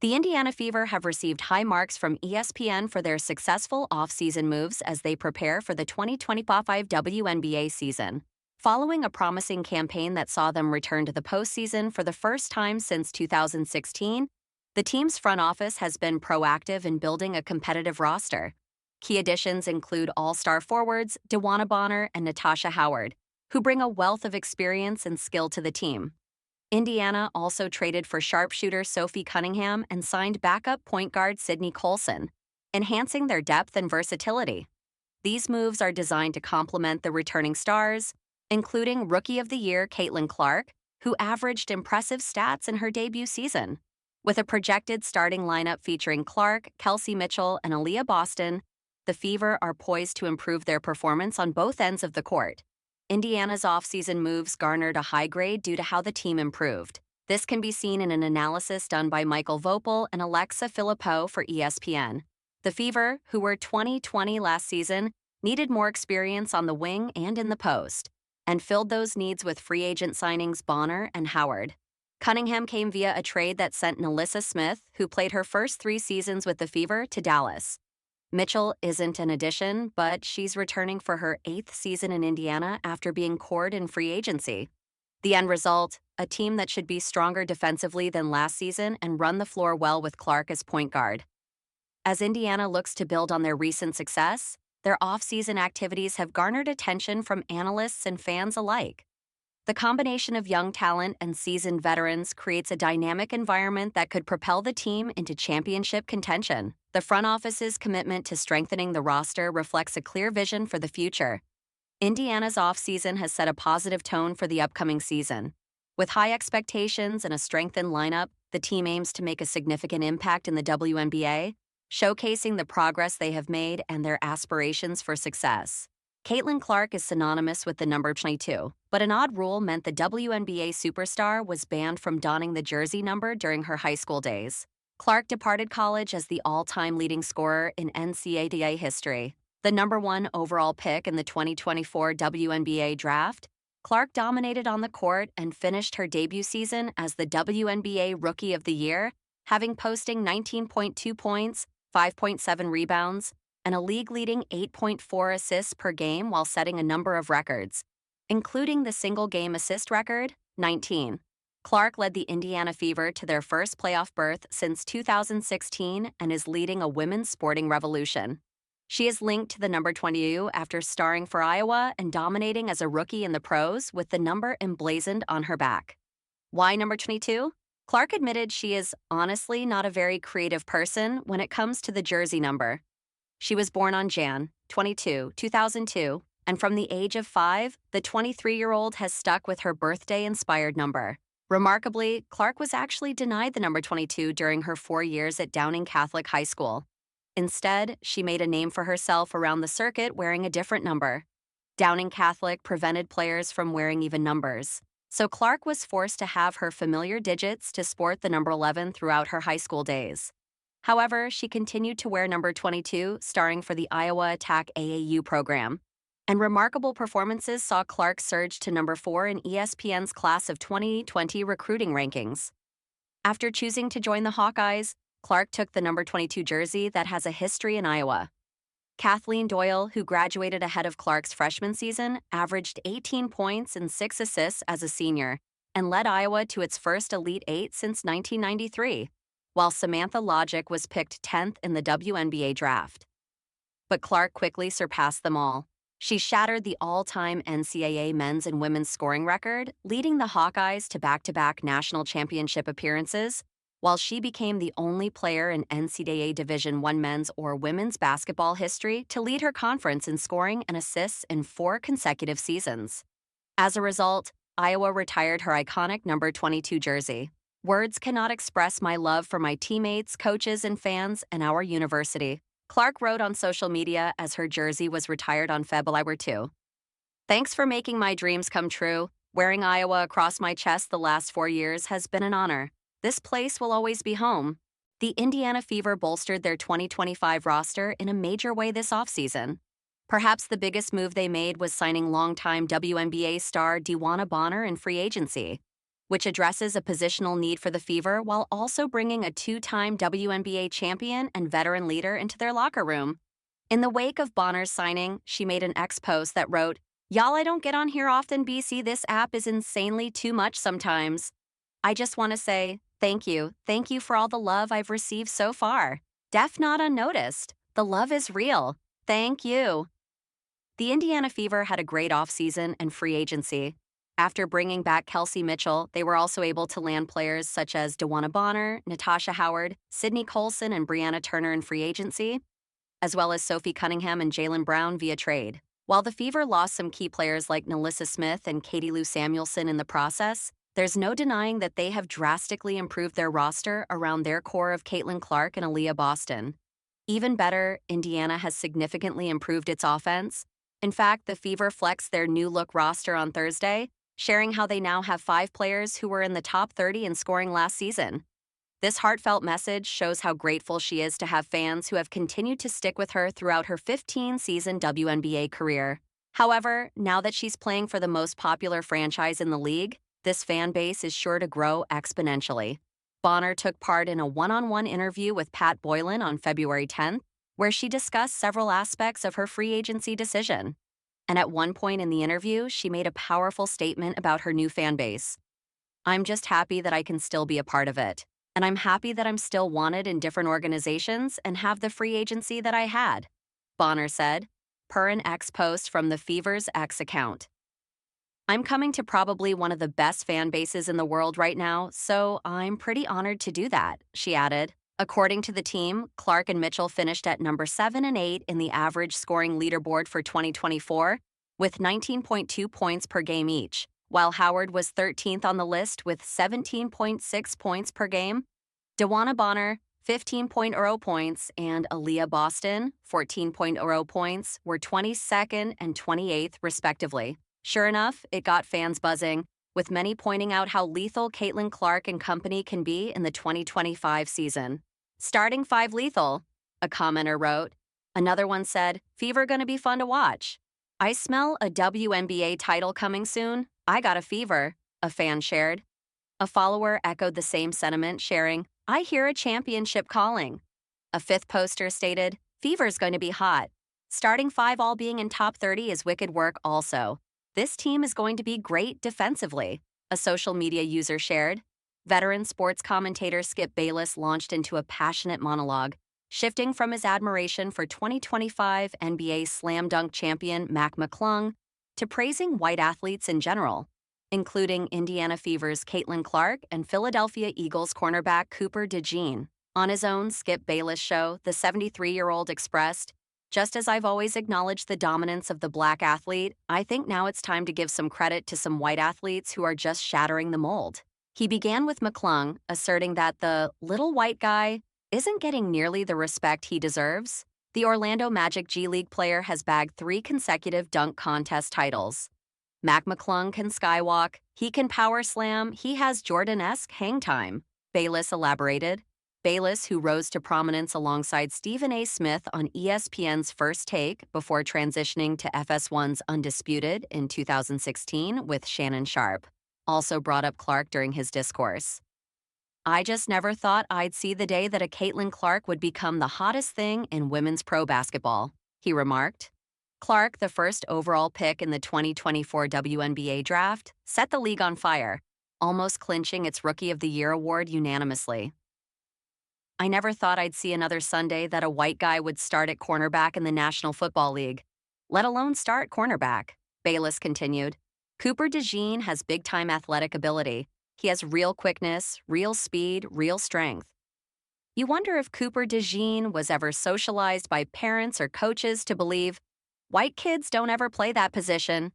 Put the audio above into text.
The Indiana Fever have received high marks from ESPN for their successful offseason moves as they prepare for the 2025 WNBA season. Following a promising campaign that saw them return to the postseason for the first time since 2016, the team's front office has been proactive in building a competitive roster. Key additions include all-star forwards DeWanna Bonner and Natasha Howard, who bring a wealth of experience and skill to the team. Indiana also traded for sharpshooter Sophie Cunningham and signed backup point guard Sydney Colson, enhancing their depth and versatility. These moves are designed to complement the returning stars, including Rookie of the Year Caitlin Clark, who averaged impressive stats in her debut season. With a projected starting lineup featuring Clark, Kelsey Mitchell, and Aaliyah Boston, the Fever are poised to improve their performance on both ends of the court. Indiana's offseason moves garnered a high grade due to how the team improved. This can be seen in an analysis done by Michael Vopel and Alexa Philippou for ESPN. The Fever, who were 2020 last season, needed more experience on the wing and in the post, and filled those needs with free agent signings Bonner and Howard. Cunningham came via a trade that sent Nalissa Smith, who played her first 3 seasons with the Fever, to Dallas. Mitchell isn't an addition, but she's returning for her 8th season in Indiana after being cored in free agency. The end result, a team that should be stronger defensively than last season and run the floor well with Clark as point guard. As Indiana looks to build on their recent success, their off-season activities have garnered attention from analysts and fans alike. The combination of young talent and seasoned veterans creates a dynamic environment that could propel the team into championship contention. The front office's commitment to strengthening the roster reflects a clear vision for the future. Indiana's offseason has set a positive tone for the upcoming season. With high expectations and a strengthened lineup, the team aims to make a significant impact in the WNBA, showcasing the progress they have made and their aspirations for success. Caitlin Clark is synonymous with the number 22, but an odd rule meant the WNBA superstar was banned from donning the jersey number during her high school days. Clark departed college as the all-time leading scorer in NCAA history. The number 1 overall pick in the 2024 WNBA draft, Clark dominated on the court and finished her debut season as the WNBA Rookie of the Year, having posting 19.2 points, 5.7 rebounds, and a league-leading 8.4 assists per game while setting a number of records, including the single-game assist record, 19. Clark led the Indiana Fever to their first playoff berth since 2016 and is leading a women's sporting revolution. She is linked to the number 22 after starring for Iowa and dominating as a rookie in the pros with the number emblazoned on her back. Why number 22? Clark admitted she is honestly not a very creative person when it comes to the jersey number. She was born on Jan. 22, 2002, and from the age of 5, the 23-year-old has stuck with her birthday-inspired number. Remarkably, Clark was actually denied the number 22 during her 4 years at Downing Catholic High School. Instead, she made a name for herself around the circuit wearing a different number. Downing Catholic prevented players from wearing even numbers, so Clark was forced to have her familiar digits to sport the number 11 throughout her high school days. However, she continued to wear number 22, starring for the Iowa Attack AAU program. And remarkable performances saw Clark surge to number 4 in ESPN's class of 2020 recruiting rankings. After choosing to join the Hawkeyes, Clark took the number 22 jersey that has a history in Iowa. Kathleen Doyle, who graduated ahead of Clark's freshman season, averaged 18 points and 6 assists as a senior and led Iowa to its first Elite Eight since 1993. While Samantha Logic was picked 10th in the WNBA draft. But Clark quickly surpassed them all. She shattered the all-time NCAA men's and women's scoring record, leading the Hawkeyes to back-to-back national championship appearances, while she became the only player in NCAA Division I men's or women's basketball history to lead her conference in scoring and assists in 4 consecutive seasons. As a result, Iowa retired her iconic number 22 jersey. Words cannot express my love for my teammates, coaches, and fans, and our university, Clark wrote on social media as her jersey was retired on February 2. Thanks for making my dreams come true. Wearing Iowa across my chest the last 4 years has been an honor. This place will always be home. The Indiana Fever bolstered their 2025 roster in a major way this offseason. Perhaps the biggest move they made was signing longtime WNBA star DeWanna Bonner in free agency. which addresses a positional need for the Fever while also bringing a two-time WNBA champion and veteran leader into their locker room. In the wake of Bonner's signing, she made an X post that wrote, "Y'all, I don't get on here often, BC. This app is insanely too much sometimes. I just want to say thank you. Thank you for all the love I've received so far. Def not unnoticed. The love is real. Thank you." The Indiana Fever had a great offseason and free agency. After bringing back Kelsey Mitchell, they were also able to land players such as DeWanna Bonner, Natasha Howard, Sydney Colson, and Brianna Turner in free agency, as well as Sophie Cunningham and Jaylen Brown via trade. While the Fever lost some key players like Nalissa Smith and Katie Lou Samuelson in the process, there's no denying that they have drastically improved their roster around their core of Caitlin Clark and Aaliyah Boston. Even better, Indiana has significantly improved its offense. In fact, the Fever flexed their new-look roster on Thursday, sharing how they now have 5 players who were in the top 30 in scoring last season. This heartfelt message shows how grateful she is to have fans who have continued to stick with her throughout her 15-season WNBA career. However, now that she's playing for the most popular franchise in the league, this fan base is sure to grow exponentially. Bonner took part in a one-on-one interview with Pat Boylan on February 10th, where she discussed several aspects of her free agency decision. And at one point in the interview, she made a powerful statement about her new fan base. "I'm just happy that I can still be a part of it. And I'm happy that I'm still wanted in different organizations and have the free agency that I had," Bonner said, per an X post from the Fever's X account. "I'm coming to probably one of the best fan bases in the world right now, so I'm pretty honored to do that," she added. According to the team, Clark and Mitchell finished at number 7 and 8 in the average scoring leaderboard for 2024, with 19.2 points per game each, while Howard was 13th on the list with 17.6 points per game. DeWanna Bonner, 15.0 points, and Aaliyah Boston, 14.0 points, were 22nd and 28th, respectively. Sure enough, it got fans buzzing, with many pointing out how lethal Caitlin Clark and company can be in the 2025 season. "Starting 5 lethal," a commenter wrote. Another one said, "Fever gonna be fun to watch." "I smell a WNBA title coming soon. I got a fever," a fan shared. A follower echoed the same sentiment, sharing, "I hear a championship calling." A fifth poster stated, "Fever's going to be hot. Starting 5 all being in top 30 is wicked work also. This team is going to be great defensively," a social media user shared. Veteran sports commentator Skip Bayless launched into a passionate monologue, shifting from his admiration for 2025 NBA slam dunk champion Mac McClung to praising white athletes in general, including Indiana Fever's Caitlin Clark and Philadelphia Eagles cornerback Cooper DeJean. On his own Skip Bayless show, the 73-year-old expressed, "Just as I've always acknowledged the dominance of the black athlete, I think now it's time to give some credit to some white athletes who are just shattering the mold." He began with McClung, asserting that the little white guy isn't getting nearly the respect he deserves. The Orlando Magic G League player has bagged 3 consecutive dunk contest titles. Mac McClung can skywalk, he can power slam, he has Jordan-esque hang time, Bayless elaborated. Bayless, who rose to prominence alongside Stephen A. Smith on ESPN's First Take before transitioning to FS1's Undisputed in 2016 with Shannon Sharpe, also brought up Clark during his discourse. "I just never thought I'd see the day that a Caitlin Clark would become the hottest thing in women's pro basketball," he remarked. Clark, the first overall pick in the 2024 WNBA draft, set the league on fire, almost clinching its Rookie of the Year award unanimously. "I never thought I'd see another Sunday that a white guy would start at cornerback in the National Football League, let alone start cornerback," Bayless continued. "Cooper DeJean has big-time athletic ability. He has real quickness, real speed, real strength. You wonder if Cooper DeJean was ever socialized by parents or coaches to believe, white kids don't ever play that position.